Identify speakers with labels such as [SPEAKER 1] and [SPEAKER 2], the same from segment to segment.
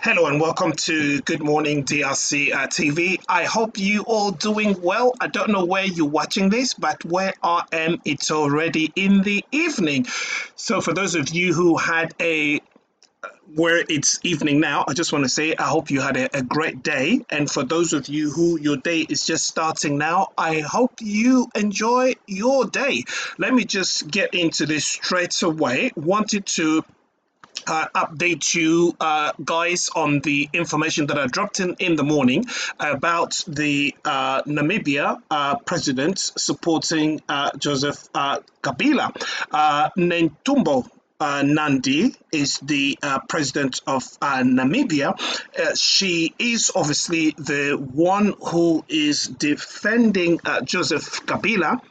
[SPEAKER 1] Hello and welcome to Good Morning DRC TV. I hope you all doing well. I don't know where you're watching this, but where I am, it's already in the evening. So for those of you who had where it's evening now, I just want to say I hope you had a great day. And for those of you who your day is just starting now, I hope you enjoy your day. Let me just get into this straight away. Wanted to update you guys on the information that I dropped in the morning about the Namibia president supporting Joseph Kabila. Netumbo Nandi is the president of Namibia. She is obviously the one who is defending Joseph Kabila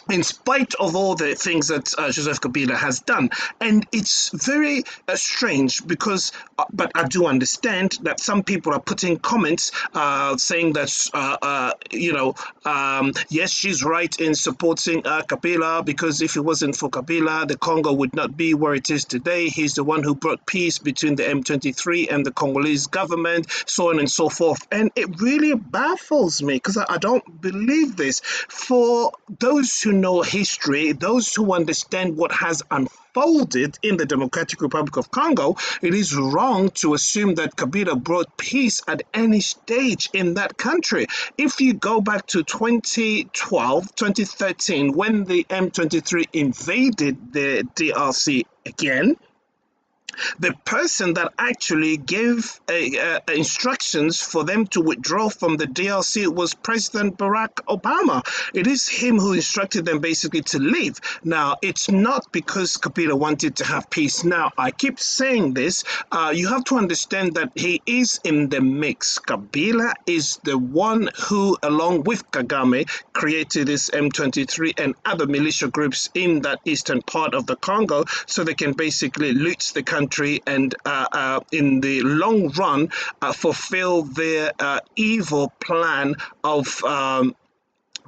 [SPEAKER 1] in spite of all the things that Joseph Kabila has done. And it's very strange because, but I do understand that some people are putting comments saying that, yes, she's right in supporting Kabila, because if it wasn't for Kabila, the Congo would not be where it is today. He's the one who brought peace between the M23 and the Congolese government, so on and so forth. And it really baffles me because I don't believe this. For those who know history, those who understand what has unfolded in the Democratic Republic of Congo, it is wrong to assume that Kabila brought peace at any stage in that country. If you go back to 2012, 2013, when the M23 invaded the DRC again, the person that actually gave instructions for them to withdraw from the DRC was President Barack Obama. It is him who instructed them basically to leave. Now, it's not because Kabila wanted to have peace. Now, I keep saying this. You have to understand that he is in the mix. Kabila is the one who, along with Kagame, created this M23 and other militia groups in that eastern part of the Congo so they can basically loot the country and in the long run fulfill their evil plan of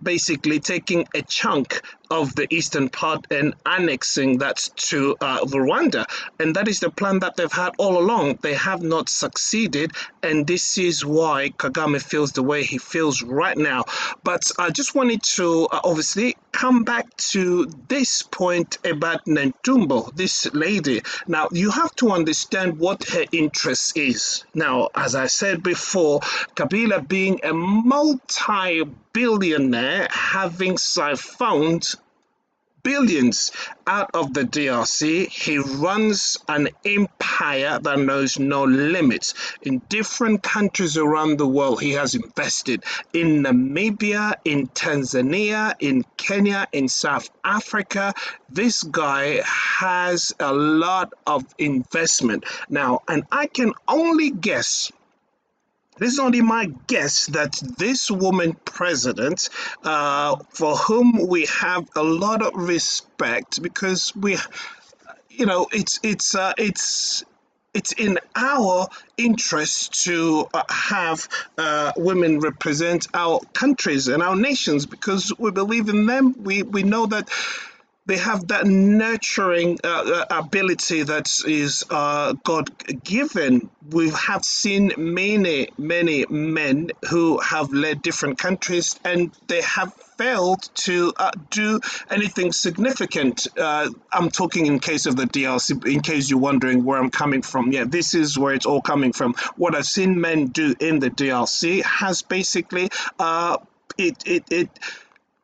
[SPEAKER 1] basically taking a chunk of the eastern part and annexing that to Rwanda. And that is the plan that they've had all along. They have not succeeded, and this is why Kagame feels the way he feels right now. But I just wanted to obviously come back to this point about Netumbo, this lady. Now, you have to understand what her interest is. Now, as I said before, Kabila being a multi-billionaire, having siphoned billions out of the DRC, he runs an empire that knows no limits. In different countries around the world, he has invested in Namibia, in Tanzania, in Kenya, in South Africa. This guy has a lot of investment. Now, and I can only guess, this is only my guess, that this woman president, for whom we have a lot of respect, because it's in our interest to have women represent our countries and our nations, because we believe in them. We know that they have that nurturing ability that is God-given. We have seen many men who have led different countries, and they have failed to do anything significant. I'm talking in case of the DRC, in case you're wondering where I'm coming from. Yeah, this is where it's all coming from. What I've seen men do in the DRC has basically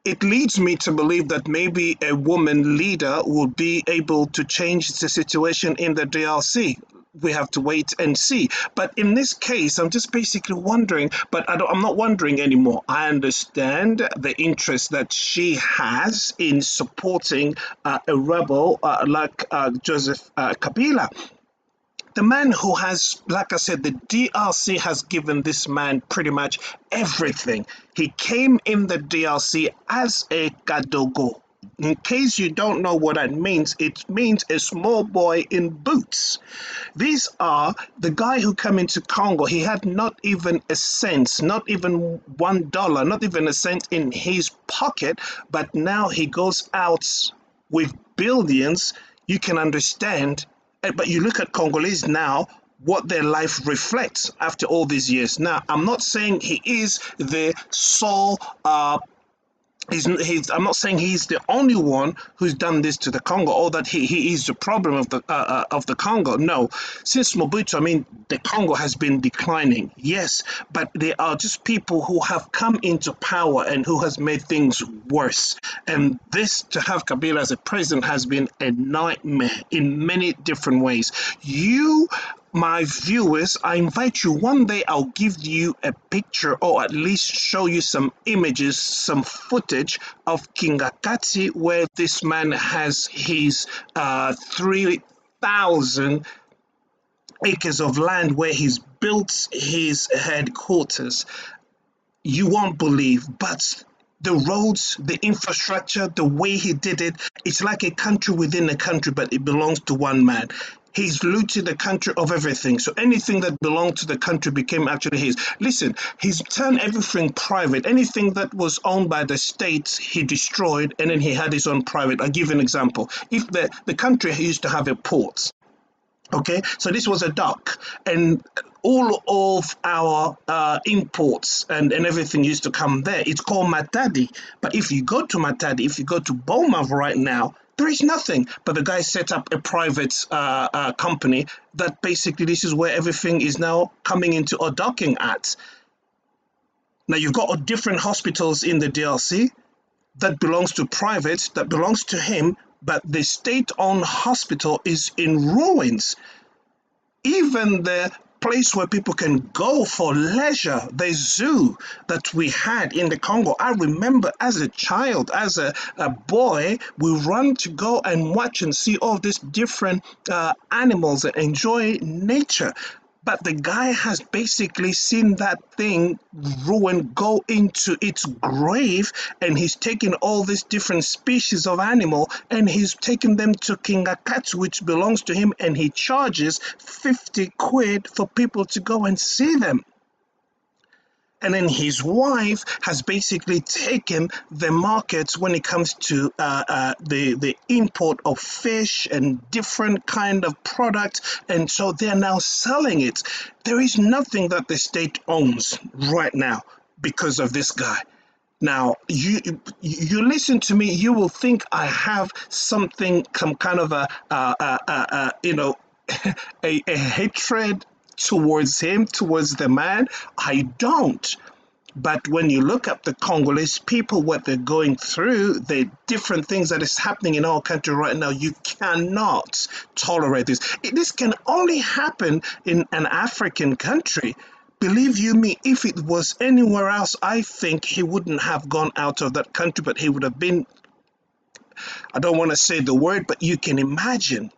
[SPEAKER 1] it leads me to believe that maybe a woman leader will be able to change the situation in the DRC. We have to wait and see. But in this case, I'm just basically wondering, but I'm not wondering anymore. I understand the interest that she has in supporting a rebel like Joseph Kabila. The man who has, like I said, the DRC has given this man pretty much everything. He came in the DRC as a Kadogo. In case you don't know what that means, it means a small boy in boots. These are the guy who came into Congo. He had not even a cent, not even $1, not even a cent in his pocket, but now he goes out with billions. You can understand. But you look at Congolese now, what their life reflects after all these years. Now, I'm not saying he is the sole I'm not saying he's the only one who's done this to the Congo, or that he is the problem of the Congo. No, since Mobutu, I mean, the Congo has been declining. Yes, but there are just people who have come into power and who has made things worse. And this, to have Kabila as a president, has been a nightmare in many different ways. My viewers, I invite you, one day I'll give you a picture, or at least show you some images, some footage of Kingakati, where this man has his 3,000 acres of land where he's built his headquarters. You won't believe, but the roads, the infrastructure, the way he did it, it's like a country within a country, but it belongs to one man. He's looted the country of everything. So anything that belonged to the country became actually his. Listen, he's turned everything private. Anything that was owned by the states, he destroyed, and then he had his own private. I'll give you an example. If the country used to have a port, okay, so this was a dock, and all of our imports and everything used to come there. It's called Matadi. But if you go to Matadi, if you go to Boma right now, there is nothing. But the guy set up a private company that basically this is where everything is now coming into or docking at. Now you've got different hospitals in the DRC that belongs to private, that belongs to him, but the state-owned hospital is in ruins. Even the place where people can go for leisure, the zoo that we had in the Congo. I remember as a child, as a boy, we run to go and watch and see all these different animals and enjoy nature. But the guy has basically seen that thing ruin, go into its grave, and he's taken all these different species of animal and he's taken them to Kingakatsu, which belongs to him, and he charges 50 quid for people to go and see them. And then his wife has basically taken the markets when it comes to the import of fish and different kind of products, and so they're now selling it. There is nothing that the state owns right now because of this guy. Now, you listen to me, you will think I have something, some kind of a hatred towards him, towards the man. I don't. But when you look at the Congolese people, what they're going through, the different things that is happening in our country right now, you cannot tolerate this. This can only happen in an African country. Believe you me, if it was anywhere else, I think he wouldn't have gone out of that country, but he would have been, I don't want to say the word, but you can imagine.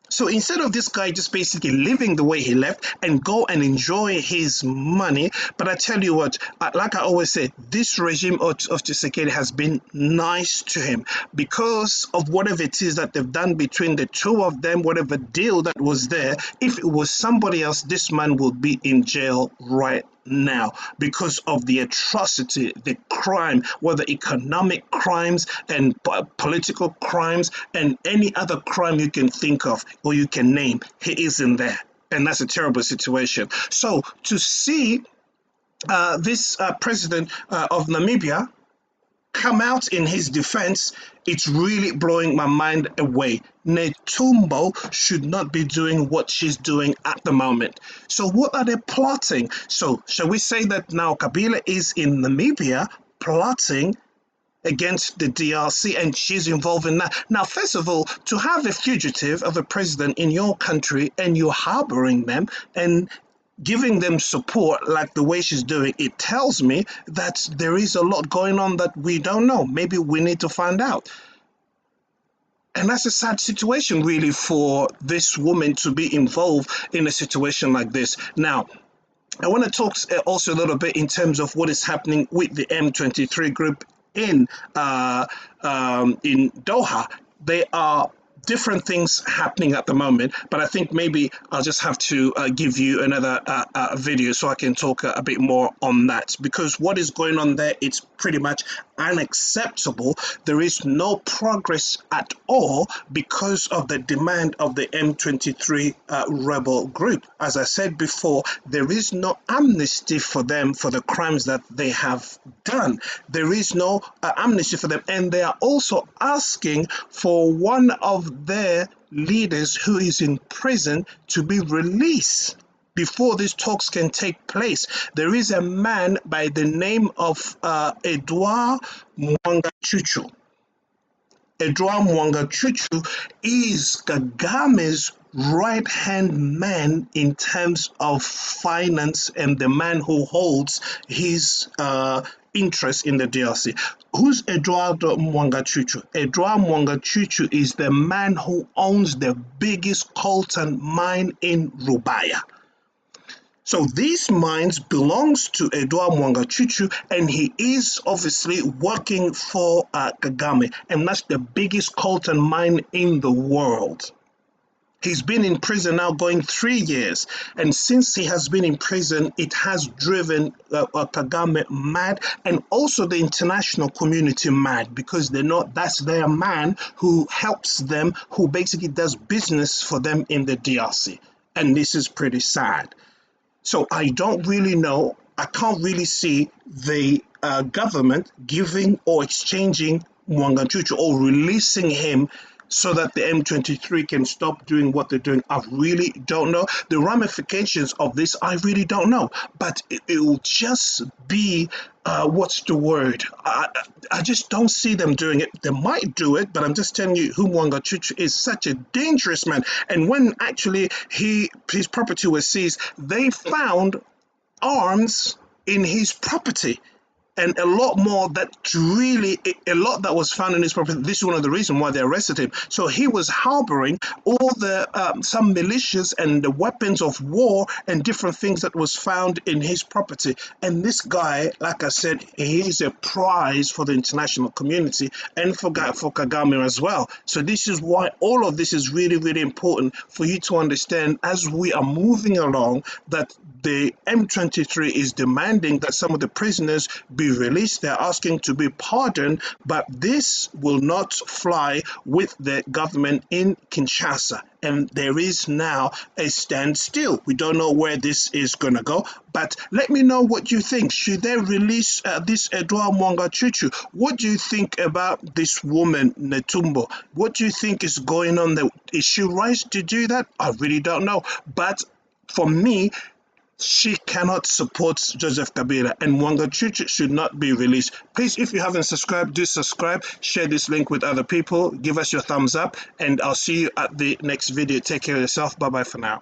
[SPEAKER 1] So instead of this guy just basically living the way he left and go and enjoy his money, but I tell you what, like I always say, this regime of Tshisekedi has been nice to him because of whatever it is that they've done between the two of them, whatever deal that was there. If it was somebody else, this man would be in jail right now because of the atrocity, the crime, whether economic crimes and political crimes and any other crime you can think of or you can name, he is in there. And that's a terrible situation. So to see this president of Namibia come out in his defense, it's really blowing my mind away. Netumbo should not be doing what she's doing at the moment. So what are they plotting? So shall we say that now Kabila is in Namibia plotting against the DRC and she's involved in that? Now, first of all, to have a fugitive of a president in your country and you're harboring them and giving them support like the way she's doing, it tells me that there is a lot going on that we don't know. Maybe we need to find out. And that's a sad situation, really, for this woman to be involved in a situation like this. Now, I want to talk also a little bit in terms of what is happening with the M23 group in Doha. They are different things happening at the moment, but I think maybe I'll just have to give you another video so I can talk a bit more on that, because what is going on there, it's pretty much unacceptable. There is no progress at all because of the demand of the M23 rebel group. As I said before, there is no amnesty for them for the crimes that they have done. There is no amnesty for them, and they are also asking for one of their leaders who is in prison to be released before these talks can take place. There is a man by the name of Edouard Mwangachuchu. Edouard Mwangachuchu is Kagame's right-hand man in terms of finance and the man who holds his interest in the DRC. Who's Edouard Mwangachuchu? Edouard Mwangachuchu is the man who owns the biggest coltan mine in Rubaya. So these mines belongs to Edouard Mwangachuchu, and he is obviously working for Kagame, and that's the biggest coltan mine in the world. He's been in prison now going 3 years, and since he has been in prison, it has driven Kagame mad, and also the international community mad, because they know that's their man who helps them, who basically does business for them in the DRC. And this is pretty sad. So I don't really know, I can't really see the government giving or exchanging Mwangachuchu or releasing him so that the M23 can stop doing what they're doing. I really don't know. The ramifications of this, I really don't know. But it will just be, what's the word? I just don't see them doing it. They might do it, but I'm just telling you who Mwangachuchu is. Such a dangerous man. And when actually his property was seized, they found arms in his property. And a lot more that really, a lot that was found in his property. This is one of the reasons why they arrested him. So he was harboring all the some militias and the weapons of war and different things that was found in his property. And this guy, like I said, he is a prize for the international community and for Kagame as well. So this is why all of this is really, really important for you to understand as we are moving along, that the M23 is demanding that some of the prisoners be released. They're asking to be pardoned, but this will not fly with the government in Kinshasa. And there is now a standstill. We don't know where this is going to go, but let me know what you think. Should they release this Edouard Mwangachuchu? What do you think about this woman, Netumbo? What do you think is going on there? Is she right to do that? I really don't know. But for me, she cannot support Joseph Kabila, and Mwangachuchu should not be released. Please, if you haven't subscribed, do subscribe, share this link with other people, give us your thumbs up, and I'll see you at the next video. Take care of yourself. Bye-bye for now.